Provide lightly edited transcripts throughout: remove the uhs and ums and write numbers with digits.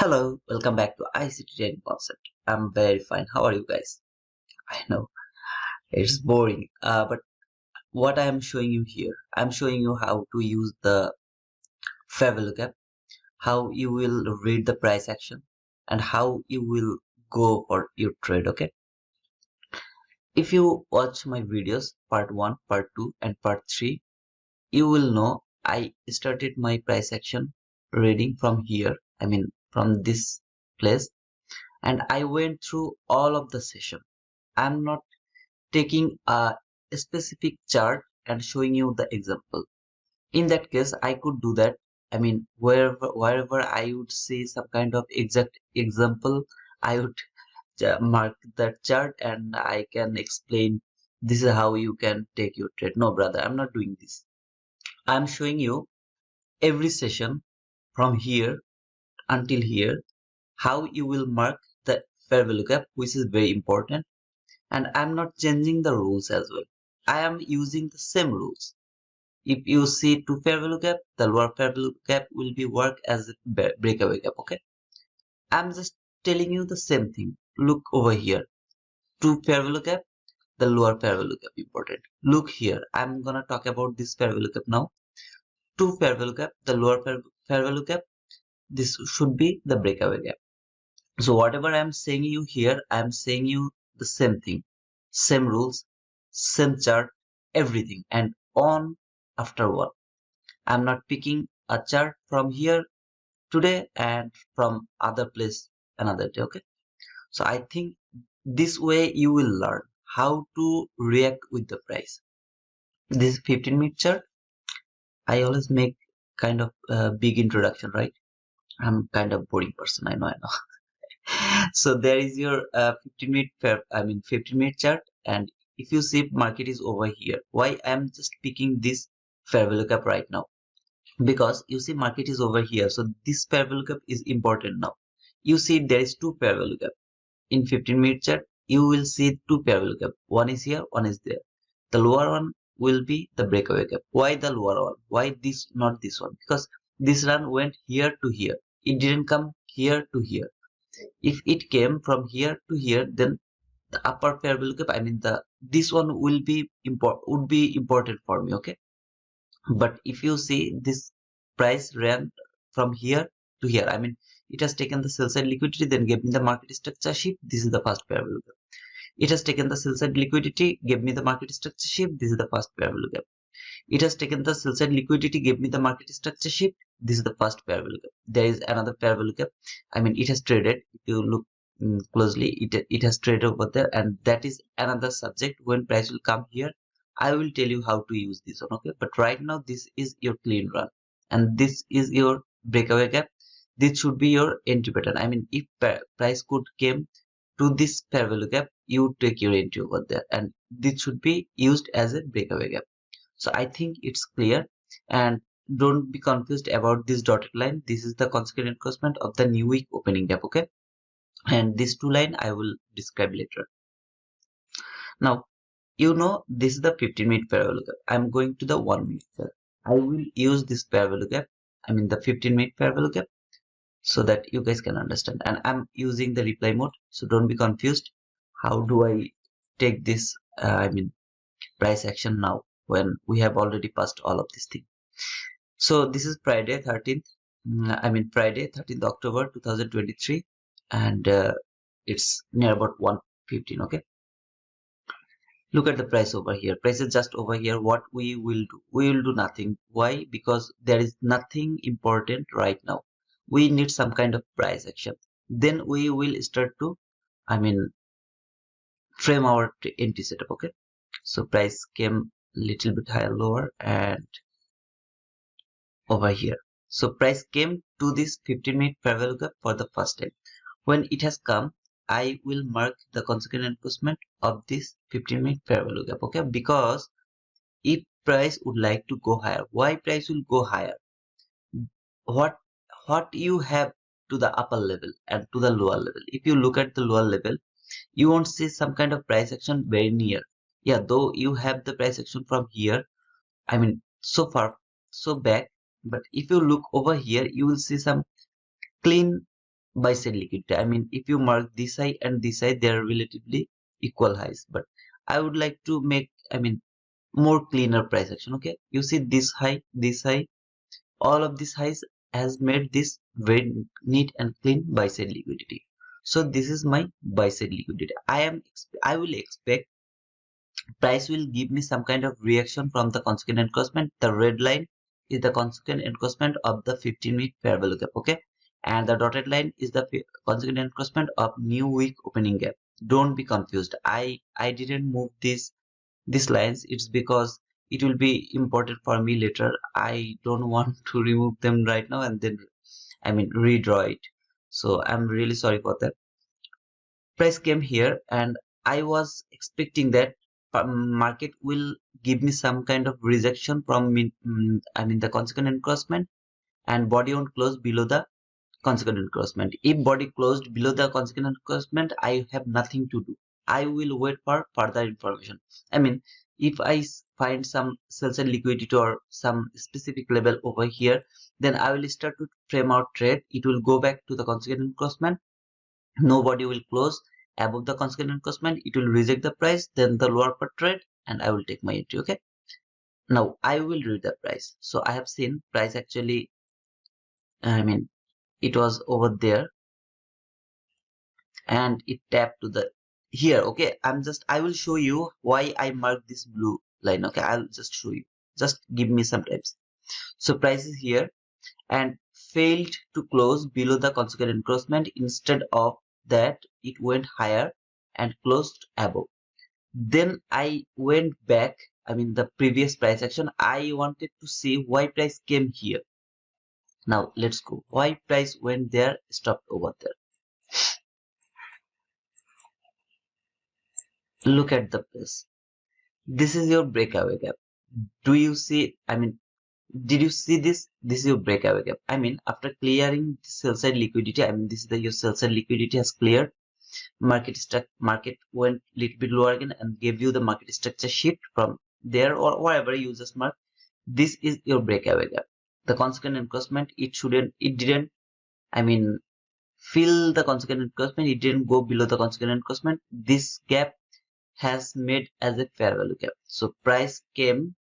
Hello, welcome back to ICT Trading Concept. I'm very fine. How are you guys? I know it's boring, but what I am showing you here, I'm showing you how to use the fair value gap, how you will read the price action, and how you will go for your trade. Okay, if you watch my videos, part 1, part 2, and part 3, you will know I started my price action reading from here. I mean, from this place, and I went through all of the session. I'm not taking a specific chart and showing you the example. In that case, I could do that. I mean, wherever I would see some kind of exact example, I would mark that chart and I can explain this is how you can take your trade. No, brother, I'm not doing this. I'm showing you every session from here until here how you will mark the fair value gap, which is very important. And I'm not changing the rules as well. I am using the same rules. If you see two fair value gap, the lower fair value gap will be work as a breakaway gap. Okay, I'm just telling you the same thing. Look over here, two fair value gap, the lower fair value gap important. Look here, I'm gonna talk about this fair value gap now. Two fair value gap, the lower fair value gap, this should be the breakaway gap. So whatever I'm saying you here, I'm saying you the same thing, same rules, same chart, everything, and on after one. I'm not picking a chart from here today and from other place another day. Okay. So I think this way you will learn how to react with the price. This 15-minute chart, I always make kind of a big introduction, right? I'm kind of boring person. I know. So there is your 15-minute 15-minute chart, and if you see market is over here, why I'm just picking this fair value gap right now? Because you see market is over here, so this fair value gap is important now. You see there is two fair value gap in 15-minute chart. You will see two fair value gap, one is here, one is there. The lower one will be the breakaway gap. Why the lower one? Why this, not this one? Because this run went here to here, it didn't come here to here. If it came from here to here, then the upper fair value gap, I mean the this one will be would be important for me. Okay, but if you see this price ran from here to here, I mean it has taken the sell side liquidity, then gave me the market structure shift. This is the first fair value gap. It has taken the sell side liquidity, gave me the market structure shift. This is the first fair value gap. It has taken the sell side liquidity, gave me the market structure shift. This is the first fair value gap. There is another fair value gap. I mean, it has traded. If you look closely, it has traded over there, and that is another subject. When price will come here, I will tell you how to use this one. Okay, but right now this is your clean run, and this is your breakaway gap. This should be your entry pattern. I mean, if price could came to this fair value gap, you take your entry over there, and this should be used as a breakaway gap. So I think it's clear, and don't be confused about this dotted line. This is the consequent encroachment of the new week opening gap. Okay, and this two line I will describe later. Now you know this is the 15-minute fair value gap. I'm going to the 1 minute gap. I will use this fair value gap, I mean the 15-minute fair value gap, so that you guys can understand. And I'm using the reply mode, so don't be confused. How do I take this price action now when we have already passed all of this thing? So this is Friday 13th, Friday 13th October 2023, and it's near about 1:15. Okay, look at the price over here. Price is just over here. What we will do? We will do nothing. Why? Because there is nothing important right now. We need some kind of price action. Then we will start to, I mean, frame our entry setup. Okay, so price came little bit higher, lower, and over here. So price came to this 15-minute fair value gap for the first time. When it has come, I will mark the consequent encroachment of this 15-minute fair value gap. Okay, because if price would like to go higher, why price will go higher? What you have to the upper level and to the lower level. If you look at the lower level, you won't see some kind of price action very near. Yeah, though you have the price action from here, I mean so far, so back, but if you look over here, you will see some clean buy side liquidity. I mean, if you mark this high and this high, they are relatively equal highs, but I would like to make, I mean, more cleaner price action. Okay, you see this high, all of these highs has made this very neat and clean buy side liquidity. So this is my buy side liquidity. I will expect price will give me some kind of reaction from the consequent encroachment. The red line is the consequent encroachment of the 15-minute fair value gap. Okay, and the dotted line is the consequent encroachment of new week opening gap. Don't be confused. I didn't move these lines. It's because it will be important for me later. I don't want to remove them right now and then, I mean, redraw it. So I'm really sorry for that. Price came here and I was expecting that market will give me some kind of rejection from I mean the consequent encroachment, and body won't close below the consequent encroachment. If body closed below the consequent encroachment, I have nothing to do. I will wait for further information. I mean, if I find some sell side liquidity or some specific level over here, then I will start to frame out trade. It will go back to the consequent encroachment. Nobody will close above the consequent encroachment. It will reject the price, then the lower part trade, and I will take my entry. Okay. Now I will read the price. So I have seen price actually, I mean, it was over there and it tapped to the here. Okay, I will show you why I mark this blue line. Okay, I'll just show you, just give me some times. So price is here and failed to close below the consequent encroachment. Instead of that, it went higher and closed above. Then I went back, I mean the previous price action. I wanted to see why price came here. Now let's go. Why price went there, stopped over there. Look at the price. This is your breakaway gap. Do you see? I mean, did you see this? This is your breakaway gap. I mean, after clearing the sell side liquidity, I mean, this is your sell side liquidity has cleared. Market went little bit lower again and gave you the market structure shift from there or wherever you just mark. This is your breakaway gap. The consequent encroachment, it didn't, I mean, fill the consequent encroachment. It didn't go below the consequent encroachment. This gap has made as a fair value gap. So price came,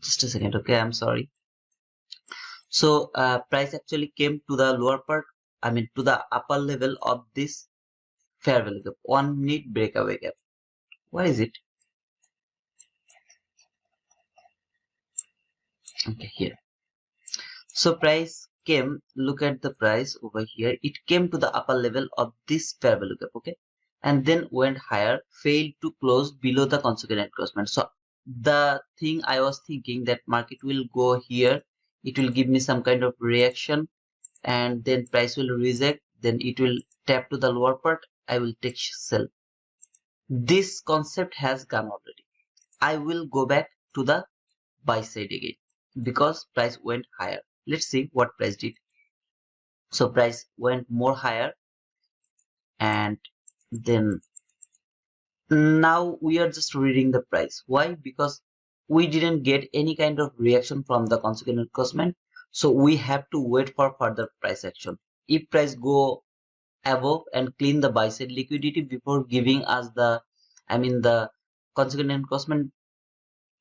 just a second. Okay, I'm sorry. So price actually came to the lower part, I mean to the upper level of this fair value gap, 1 minute breakaway gap. What is it? Okay, here. So price came, look at the price over here. It came to the upper level of this fair value gap, okay, and then went higher, failed to close below the consequent encroachment. So the thing I was thinking that market will go here, it will give me some kind of reaction, and then price will reject, then it will tap to the lower part. I will take sell. This concept has gone already. I will go back to the buy side again because price went higher. Let's see what price did. So price went more higher, and then now we are just reading the price. Why? Because we didn't get any kind of reaction from the consequent encroachment, so we have to wait for further price action. If price go above and clean the buy side liquidity before giving us the, I mean the consequent encroachment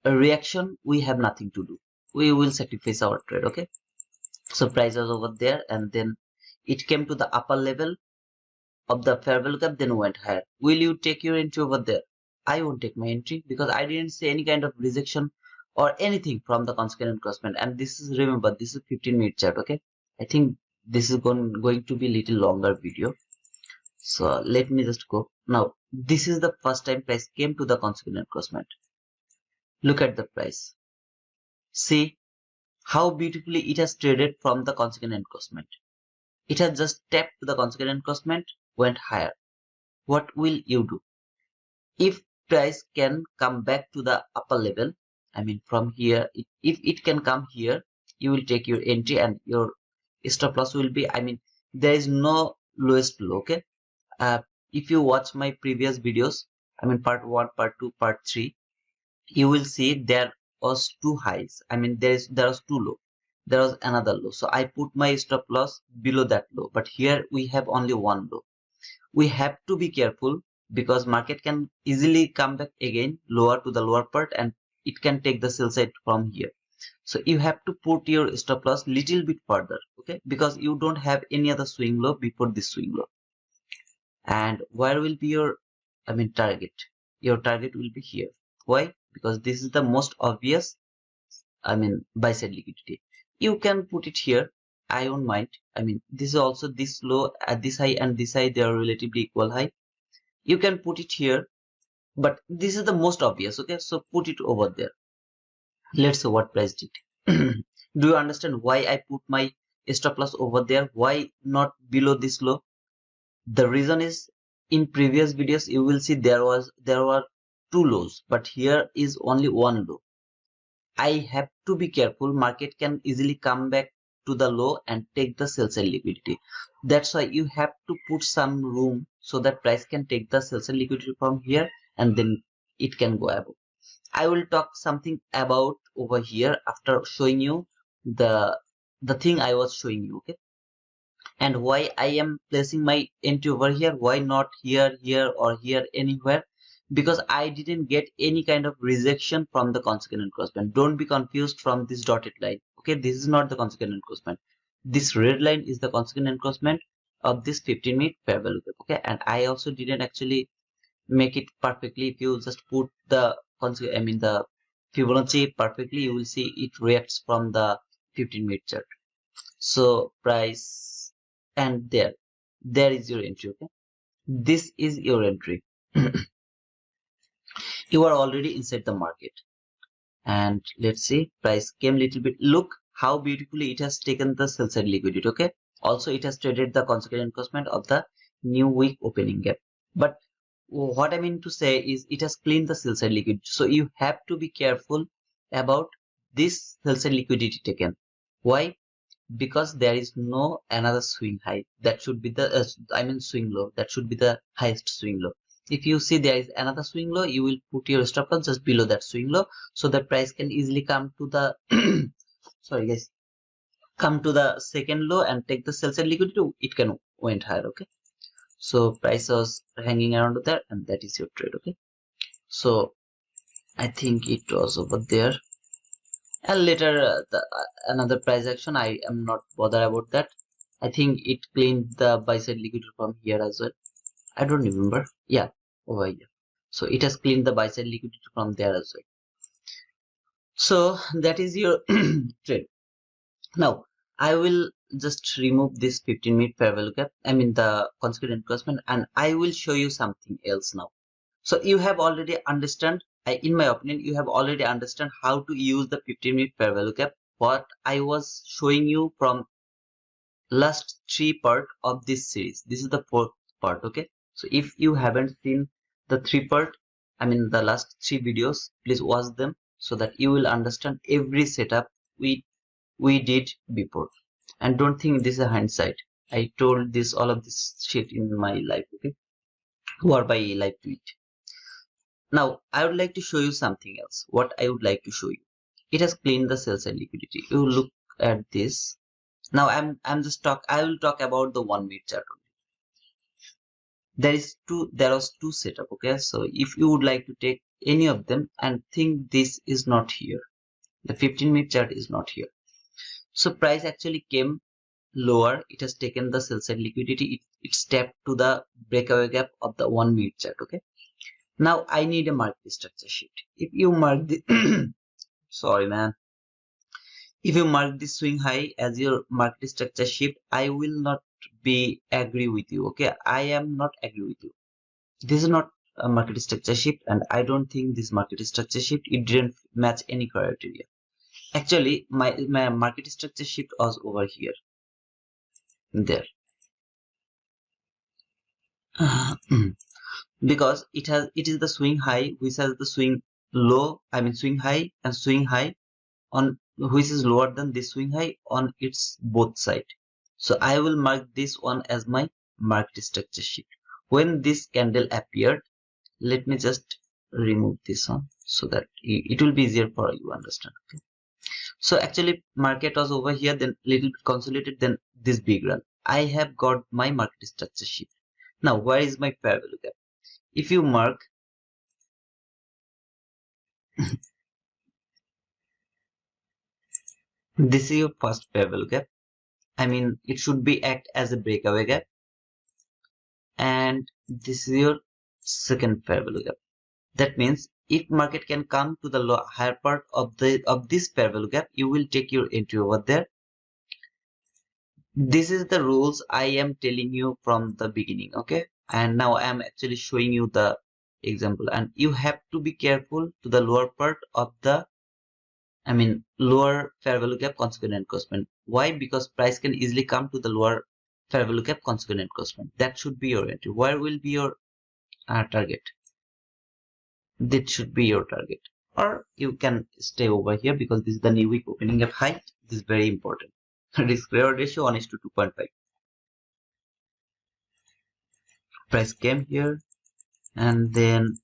reaction, we have nothing to do. We will sacrifice our trade. Okay, so price was over there and then it came to the upper level of the fair value gap, then went higher. Will you take your entry over there? I won't take my entry because I didn't see any kind of rejection or anything from the consequent encroachment. And this is, remember, this is 15-minute chart. Okay, I think this is going to be little longer video, so let me just go. Now this is the first time price came to the consequent encroachment. Look at the price. See how beautifully it has traded from the consequent encroachment. It has just tapped to the consequent encroachment, went higher. What will you do? If price can come back to the upper level, I mean from here, if it can come here, you will take your entry and your stop loss will be, I mean, there is no lowest low. Okay, if you watch my previous videos, I mean part 1, part 2, part 3, you will see there was two highs. I mean there was two low. there was another low, so I put my stop loss below that low. But here we have only one low. We have to be careful because market can easily come back again lower to the lower part, and it can take the sell side from here. So you have to put your stop loss little bit further, okay, because you don't have any other swing low before this swing low. And where will be your target? Your target will be here. Why? Because this is the most obvious buy side liquidity. You can put it here, I don't mind. This is also this low at this high and this high, they are relatively equal high. You can put it here, but this is the most obvious, okay, so put it over there. Let's see what price did. Do you understand why I put my stop loss over there? Why not below this low? The reason is, in previous videos you will see there were two lows, but here is only one low. I have to be careful. Market can easily come back to the low and take the sell side liquidity. That's why you have to put some room so that price can take the sell side liquidity from here and then it can go above. I will talk something about over here after showing you the thing I was showing you, okay? And why I am placing my entry over here, why not here, here, or here, anywhere? Because I didn't get any kind of rejection from the consequent encroachment. Don't be confused from this dotted line, okay? This is not the consequent encroachment. This red line is the consequent encroachment of this 15-minute fair value gap, okay? And I also didn't actually make it perfectly. If you just put the the Fibonacci perfectly, you will see it reacts from the 15-minute chart. So price, and there is your entry, okay? This is your entry. You are already inside the market, and let's see, price came little bit. Look how beautifully it has taken the sell side liquidity, okay? Also it has traded the consequent encroachment of the new week opening gap. But what I mean to say is it has cleaned the sell side liquidity, so you have to be careful about this sell side liquidity taken. Why? Because there is no another swing high. That should be the swing low. That should be the highest swing low. If you see there is another swing low, you will put your stop loss just below that swing low, so that price can easily come to the sorry guys, come to the second low and take the sell side liquidity. It can went higher, okay? So price was hanging around there, and that is your trade, okay? So I think it was over there. And later another price action, I am not bothered about that. I think it cleaned the buy side liquidity from here as well. I don't remember. Yeah, over here. So it has cleaned the buy side liquidity from there as well. So that is your trade. Now I will just remove this 15-minute fair value gap, the consequent encroachment, and I will show you something else now. So you have already understand, in my opinion, you have already understand how to use the 15-minute fair value gap. What I was showing you from last three part of this series. This is the fourth part, okay? So if you haven't seen the three part, the last three videos, please watch them so that you will understand every setup we did before. And don't think this is a hindsight. I told this all of this shit in my life, okay? Or by live tweet. Now I would like to show you something else. What I would like to show you, it has cleaned the sell side liquidity. You look at this. Now I will talk about the 1 minute chart only. There was two setup, okay? So if you would like to take any of them and think this is not here, the 15-minute chart is not here. So price actually came lower. It has taken the sell side liquidity. It stepped to the breakaway gap of the 1 minute chart, okay? Now I need a market structure shift. If you mark the sorry man, if you mark the swing high as your market structure shift, I will not be agree with you, okay? I am not agree with you. This is not a market structure shift, and I don't think this market structure shift, it didn't match any criteria. Actually my market structure shift was over here, there. Because it is the swing high which has the swing low, swing high and swing high on which is lower than this swing high on its both side. So I will mark this one as my market structure shift. When this candle appeared, let me just remove this one so that it will be easier for you understand, okay? So actually market was over here, then little bit consolidated, then this big run. I have got my market structure sheet. Now where is my fair value gap? If you mark this is your first fair value gap. I mean, it should be act as a breakaway gap, and this is your second fair value gap. That means if market can come to the higher part of this fair value gap, you will take your entry over there. This is the rules I am telling you from the beginning, okay? And now I am actually showing you the example, and you have to be careful to the lower part of the, I mean, lower fair value gap consequent encroachment. Why? Because price can easily come to the lower fair value gap consequent encroachment. That should be your entry. Where will be your target? That should be your target. Or you can stay over here because this is the new week opening gap high. This is very important. Risk reward ratio 1:2.5. Price came here and then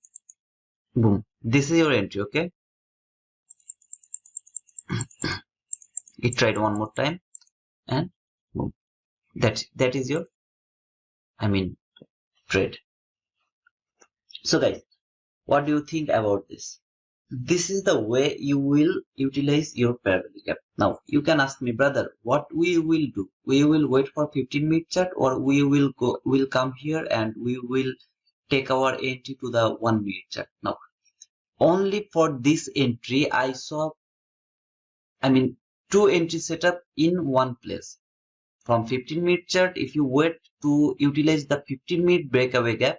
boom. This is your entry, okay? It tried one more time and boom. That is your, I mean, trade. So guys, what do you think about this? This is the way you will utilize your fair value gap. Now you can ask me, brother, what we will do? We will wait for 15-minute chart, or we'll come here and we will take our entry to the 1-minute chart. Now only for this entry I saw, I mean, 2 entry setup in one place. From 15-minute chart, if you wait to utilize the 15-minute breakaway gap,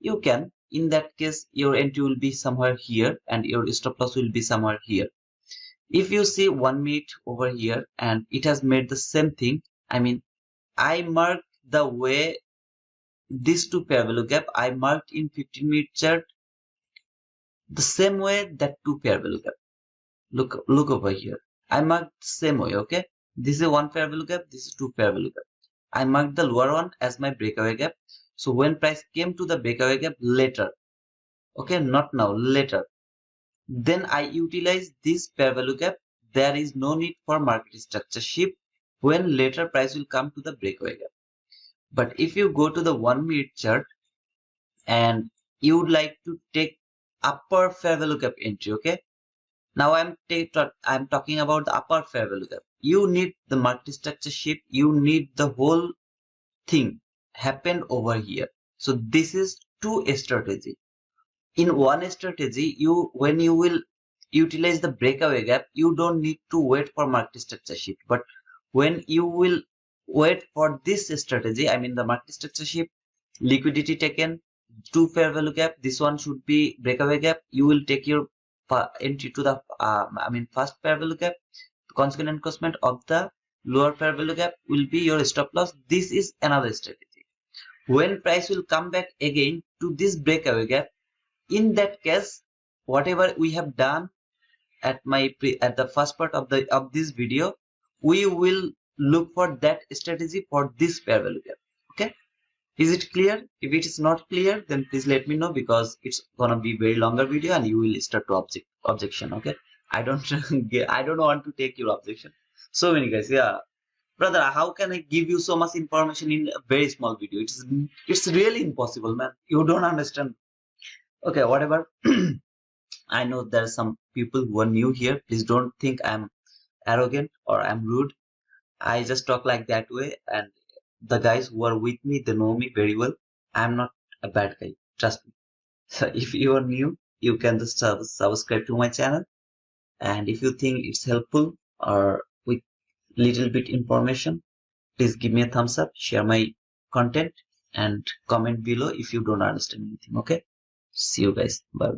you can. In that case, your entry will be somewhere here and your stop loss will be somewhere here. If you see 1 minute over here and it has made the same thing, I mean, I marked the way these two fair value gap, I marked in 15-minute chart the same way that two fair value gap. Look over here. I marked the same way, okay? This is one fair value gap, this is two fair value gap. I marked the lower one as my breakaway gap. So when price came to the breakaway gap later, okay, not now, later, then I utilize this fair value gap. There is no need for market structure shift when later price will come to the breakaway gap. But if you go to the 1-minute chart and you would like to take upper fair value gap entry, okay? Now I'm talking about the upper fair value gap. You need the market structure shift. You need the whole thing happen over here. So this is two strategy. In one strategy, when you will utilize the breakaway gap, you don't need to wait for market structure shift. But when you will wait for this strategy, I mean the market structure shift, liquidity taken, two fair value gap, this one should be breakaway gap, you will take your entry to the I mean first fair value gap. Consequent encroachment of the lower fair value gap will be your stop loss. This is another strategy. When price will come back again to this breakaway gap, in that case, whatever we have done at the first part of this video, we will look for that strategy for this fair value gap. Okay, is it clear? If it is not clear, then please let me know, because it's gonna be very longer video and you will start to objection. Okay, I don't I don't want to take your objection. So many guys, yeah, brother, how can I give you so much information in a very small video? It's really impossible, man. You don't understand. Okay, whatever. I know there are some people who are new here. Please don't think I'm arrogant or I'm rude. I just talk like that way, and the guys who are with me, they know me very well. I'm not a bad guy. Trust me. So if you are new, you can just subscribe to my channel. And if you think it's helpful or with little bit information, please give me a thumbs up, share my content, and comment below if you don't understand anything. Okay. See you guys. Bye.